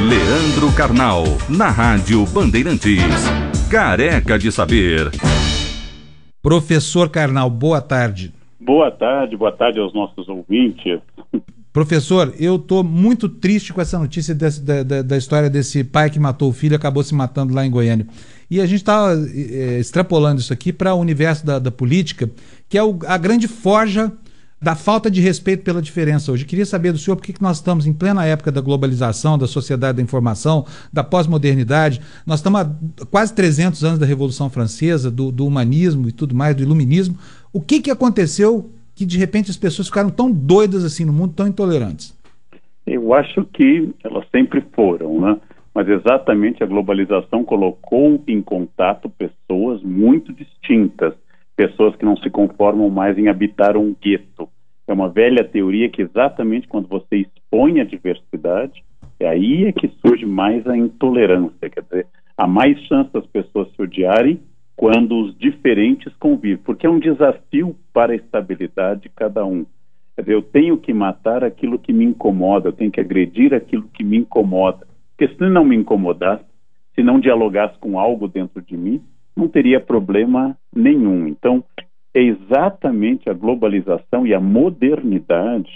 Leandro Carnal, na Rádio Bandeirantes. Careca de Saber. Professor Carnal, boa tarde. Boa tarde aos nossos ouvintes. Professor, eu estou muito triste com essa notícia da história desse pai que matou o filho e acabou se matando lá em Goiânia. E a gente está extrapolando isso aqui para o universo da política, que é a grande forja da falta de respeito pela diferença hoje. Eu queria saber do senhor por que nós estamos em plena época da globalização, da sociedade da informação, da pós-modernidade. Nós estamos há quase 300 anos da Revolução Francesa, do humanismo e tudo mais, do iluminismo. O que aconteceu que de repente as pessoas ficaram tão doidas assim no mundo, tão intolerantes? Eu acho que elas sempre foram, né? Mas exatamente a globalização colocou em contato pessoas muito distintas, pessoas que não se conformam mais em habitar um gueto. É uma velha teoria que exatamente quando você expõe a diversidade, é aí que surge mais a intolerância. Quer dizer, há mais chance das pessoas se odiarem quando os diferentes convivem, porque é um desafio para a estabilidade de cada um. Quer dizer, eu tenho que matar aquilo que me incomoda, eu tenho que agredir aquilo que me incomoda. Porque se não me incomodasse, se não dialogasse com algo dentro de mim, não teria problema nenhum. Então, é exatamente a globalização e a modernidade,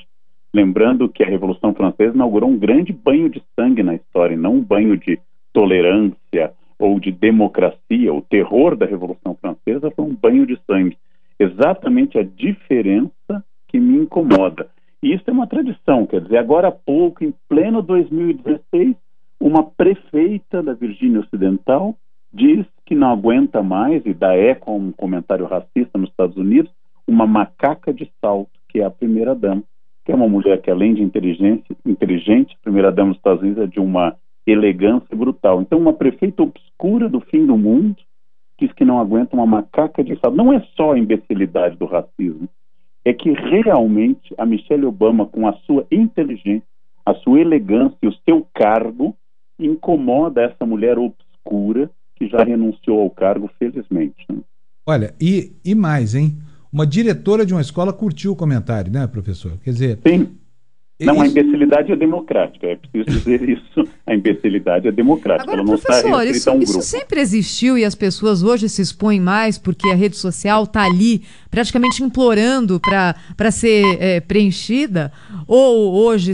lembrando que a Revolução Francesa inaugurou um grande banho de sangue na história, não um banho de tolerância ou de democracia. O terror da Revolução Francesa foi um banho de sangue. Exatamente a diferença que me incomoda. E isso é uma tradição, quer dizer, agora há pouco, em pleno 2016, uma prefeita da Virgínia Ocidental diz que não aguenta mais, e dá eco a um comentário racista nos Estados Unidos, uma macaca de salto, que é a primeira-dama, que é uma mulher que, além de inteligente, a primeira-dama nos Estados Unidos é de uma elegância brutal. Então, uma prefeita obscura do fim do mundo diz que não aguenta uma macaca de salto. Não é só a imbecilidade do racismo, é que realmente a Michelle Obama, com a sua inteligência, a sua elegância e o seu cargo, incomoda essa mulher obscura que já renunciou ao cargo, felizmente. Né? Olha, e mais, hein? Uma diretora de uma escola curtiu o comentário, né, professor? Quer dizer... Sim. Não, a imbecilidade é democrática, é preciso dizer isso. A imbecilidade é democrática. Agora, ela não professor, está a um grupo. Isso sempre existiu e as pessoas hoje se expõem mais porque a rede social está ali praticamente implorando para ser preenchida? Ou hoje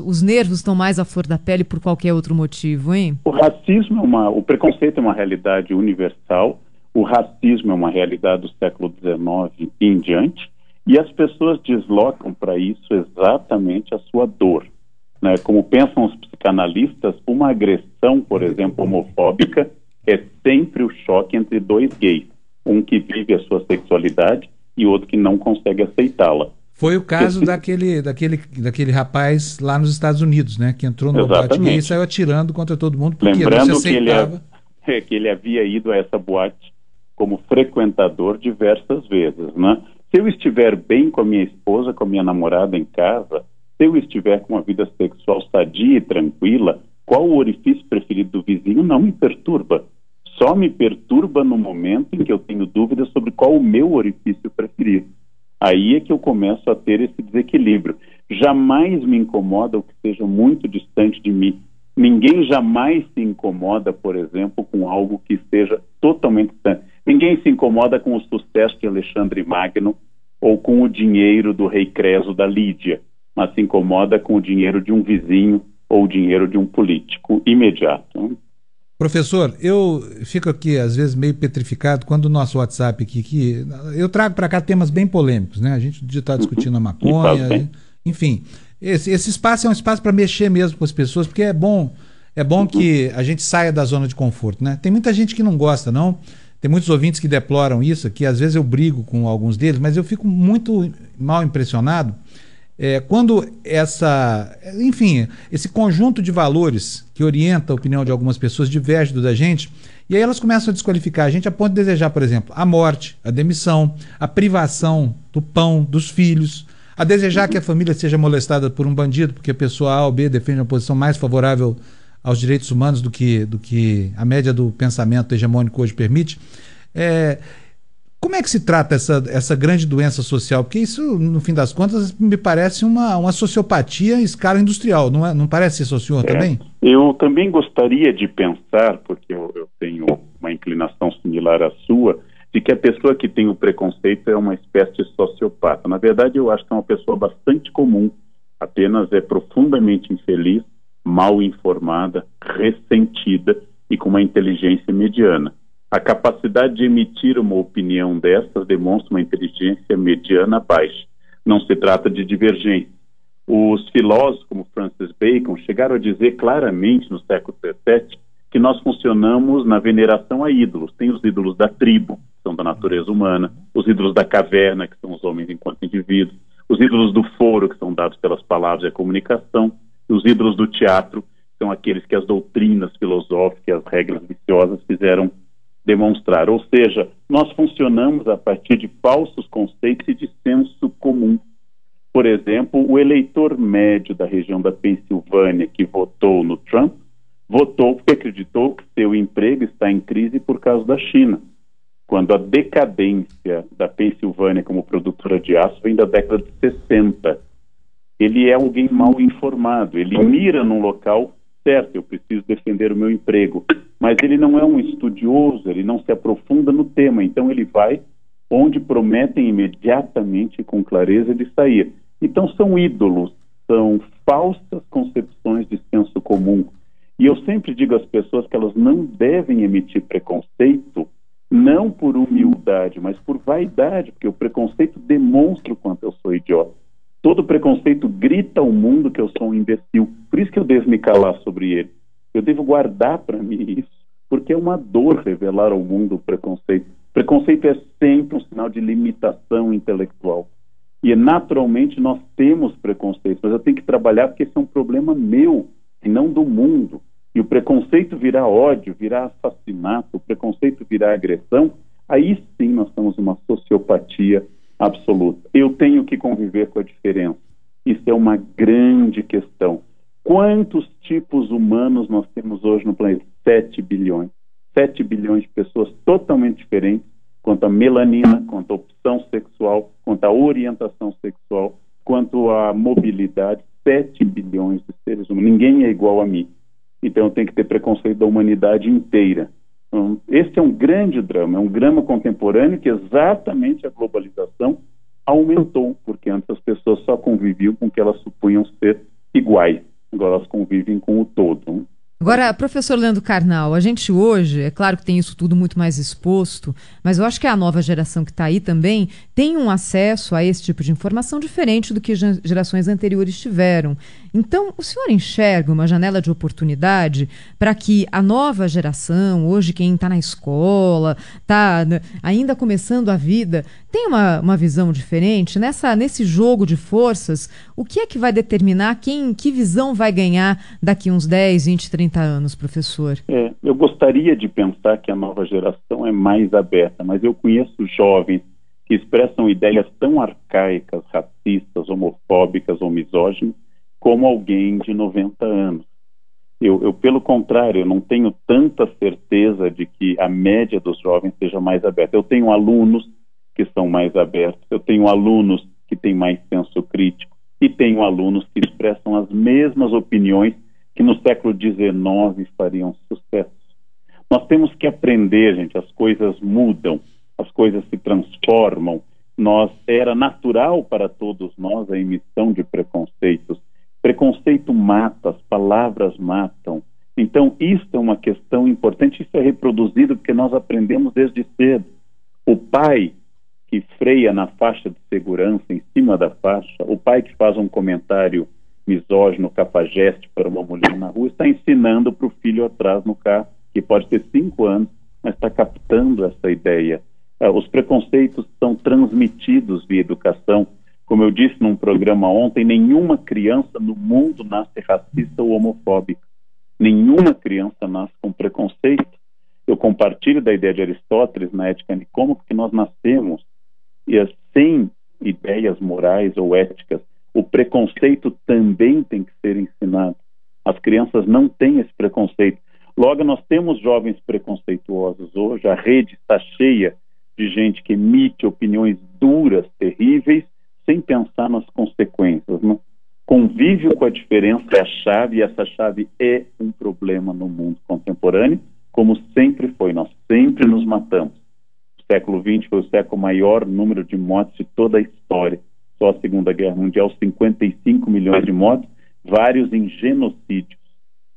os nervos estão mais à flor da pele por qualquer outro motivo, hein? O racismo o preconceito é uma realidade universal, o racismo é uma realidade do século XIX em diante, e as pessoas deslocam para isso exatamente a sua dor. Né? Como pensam os psicanalistas, uma agressão, por exemplo, homofóbica, é sempre o choque entre dois gays. Um que vive a sua sexualidade e outro que não consegue aceitá-la. Foi o caso daquele rapaz lá nos Estados Unidos, né? Que entrou no boate gay e saiu atirando contra todo mundo porque lembrando não se aceitava. Que ele havia ido a essa boate como frequentador diversas vezes, né? Se eu estiver bem com a minha esposa, com a minha namorada em casa, se eu estiver com uma vida sexual sadia e tranquila, qual o orifício preferido do vizinho não me perturba. Só me perturba no momento em que eu tenho dúvidas sobre qual o meu orifício preferido. Aí é que eu começo a ter esse desequilíbrio. Jamais me incomoda o que seja muito distante de mim. Ninguém jamais se incomoda, por exemplo, com algo que seja totalmente distante. Ninguém se incomoda com o sucesso de Alexandre Magno ou com o dinheiro do rei Creso da Lídia, mas se incomoda com o dinheiro de um vizinho ou o dinheiro de um político imediato. Professor, eu fico aqui às vezes meio petrificado quando o nosso WhatsApp aqui, que eu trago para cá temas bem polêmicos, né? A gente está discutindo a maconha, enfim. Esse espaço é um espaço para mexer mesmo com as pessoas, porque é bom que a gente saia da zona de conforto, né? Tem muita gente que não gosta, não. Tem muitos ouvintes que deploram isso, que às vezes eu brigo com alguns deles, mas eu fico muito mal impressionado quando esse conjunto de valores que orienta a opinião de algumas pessoas diverge do da gente, e aí elas começam a desqualificar a gente a ponto de desejar, por exemplo, a morte, a demissão, a privação do pão, dos filhos, a desejar que a família seja molestada por um bandido, porque a pessoa A ou B defende uma posição mais favorável aos direitos humanos do que a média do pensamento hegemônico hoje permite. Como é que se trata essa grande doença social? Porque isso, no fim das contas, me parece uma sociopatia em escala industrial, não parece isso ao senhor também? Eu também gostaria de pensar, porque eu tenho uma inclinação similar à sua, de que a pessoa que tem o preconceito é uma espécie de sociopata. Na verdade, eu acho que é uma pessoa bastante comum, apenas é profundamente infeliz, mal informada, ressentida e com uma inteligência mediana. A capacidade de emitir uma opinião dessas demonstra uma inteligência mediana baixa. Não se trata de divergência. Os filósofos, como Francis Bacon, chegaram a dizer claramente no século XVII que nós funcionamos na veneração a ídolos. Tem os ídolos da tribo, que são da natureza humana, os ídolos da caverna, que são os homens enquanto indivíduos, os ídolos do foro, que são dados pelas palavras e a comunicação, e os ídolos do teatro, que são aqueles que as doutrinas filosóficas e as regras viciosas fizeram demonstrar. Ou seja, nós funcionamos a partir de falsos conceitos e de senso comum. Por exemplo, o eleitor médio da região da Pensilvânia que votou no Trump, votou porque acreditou que seu emprego está em crise por causa da China, quando a decadência da Pensilvânia como produtora de aço vem da década de 60. Ele é alguém mal informado, ele mira num local certo, eu preciso defender o meu emprego, mas ele não é um estudioso, ele não se aprofunda no tema, então ele vai onde prometem imediatamente e com clareza de sair. Então são ídolos, são falsas concepções de senso comum. E eu sempre digo às pessoas que elas não devem emitir preconceito, não por humildade, mas por vaidade, porque o preconceito demonstra o quanto eu sou idiota. Todo preconceito grita ao mundo que eu sou um imbecil. Por isso que eu devo me calar sobre ele. Eu devo guardar para mim isso, porque é uma dor revelar ao mundo o preconceito. Preconceito é sempre um sinal de limitação intelectual. E naturalmente nós temos preconceito, mas eu tenho que trabalhar porque esse é um problema meu e não do mundo. E o preconceito virá ódio, virá assassinato, o preconceito virá agressão, aí sim nós temos uma sociopatia absoluta. Eu tenho que conviver com a diferença. Isso é uma grande questão. Quantos tipos humanos nós temos hoje no planeta? 7 bilhões. 7 bilhões de pessoas totalmente diferentes quanto à melanina, quanto à opção sexual, quanto à orientação sexual, quanto à mobilidade. 7 bilhões de seres humanos. Ninguém é igual a mim. Então eu tenho que ter preconceito da humanidade inteira. Então, esse é um grande drama, é um drama contemporâneo que exatamente a globalização aumentou, porque antes as pessoas só conviviam com o que elas supunham ser iguais. Agora elas convivem com o todo. Agora, professor Leandro Carnal, a gente hoje, é claro que tem isso tudo muito mais exposto, mas eu acho que a nova geração que está aí também tem um acesso a esse tipo de informação diferente do que gerações anteriores tiveram. Então, o senhor enxerga uma janela de oportunidade para que a nova geração, hoje quem está na escola, está ainda começando a vida, tenha uma visão diferente? Nesse jogo de forças, o que é que vai determinar que visão vai ganhar daqui uns 10, 20, 30 anos, professor? Eu gostaria de pensar que a nova geração é mais aberta, mas eu conheço jovens que expressam ideias tão arcaicas, racistas, homofóbicas ou misóginas, como alguém de 90 anos. Eu, pelo contrário, eu não tenho tanta certeza de que a média dos jovens seja mais aberta. Eu tenho alunos que são mais abertos, eu tenho alunos que têm mais senso crítico e tenho alunos que expressam as mesmas opiniões que no século XIX fariam sucesso. Nós temos que aprender, gente, as coisas mudam, as coisas se transformam. Era natural para todos nós a emissão de preconceitos. Preconceito mata, as palavras matam. Então, isso é uma questão importante, isso é reproduzido porque nós aprendemos desde cedo. O pai que freia na faixa de segurança, em cima da faixa, o pai que faz um comentário misógino, cafajeste para uma mulher na rua, está ensinando para o filho atrás no carro, que pode ter 5 anos, mas está captando essa ideia. Os preconceitos são transmitidos via educação. Como eu disse num programa ontem, nenhuma criança no mundo nasce racista ou homofóbica. Nenhuma criança nasce com preconceito. Eu compartilho da ideia de Aristóteles na Ética Nicômaco que nós nascemos sem ideias morais ou éticas. O preconceito também tem que ser ensinado. As crianças não têm esse preconceito. Logo, nós temos jovens preconceituosos hoje. A rede está cheia de gente que emite opiniões duras, terríveis, sem pensar nas consequências, né? convívio com a diferença é a chave, e essa chave é um problema no mundo contemporâneo, como sempre foi. Nós sempre nos matamos. O século XX foi o século maior número de mortes de toda a história. Só a Segunda Guerra Mundial, 55 milhões de mortes, vários em genocídios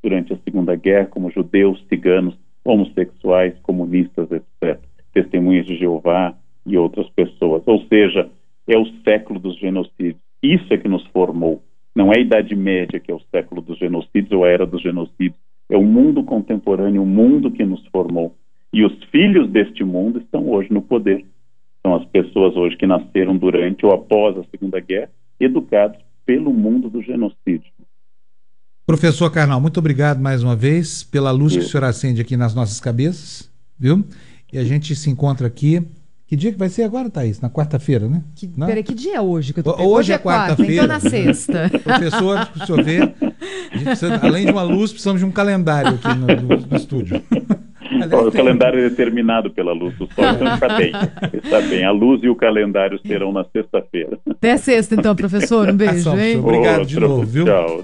durante a Segunda Guerra, como judeus, ciganos, homossexuais, comunistas, etc. Testemunhas de Jeová e outras pessoas. Ou seja, é o século dos genocídios. Isso é que nos formou. Não é a Idade Média que é o século dos genocídios ou a era dos genocídios. É o mundo contemporâneo, o mundo que nos formou. E os filhos deste mundo estão hoje no poder. São as pessoas hoje que nasceram durante ou após a Segunda Guerra, educados pelo mundo do genocídio. Professor Karnal, muito obrigado mais uma vez pela luz que o senhor acende aqui nas nossas cabeças, viu? E a gente se encontra aqui. Que dia que vai ser agora, Thaís? Na quarta-feira, né? Peraí, que dia é hoje? Que eu tô... Hoje é quarta-feira. Então na sexta. Professor, o senhor vê, a gente precisa, além de uma luz, precisamos de um calendário aqui no estúdio. Aliás, o calendário é determinado pela luz do sol, então está bem. A luz e o calendário serão na sexta-feira. Até sexta, então, professor. Um beijo, hein? Obrigado de novo, viu? Tchau.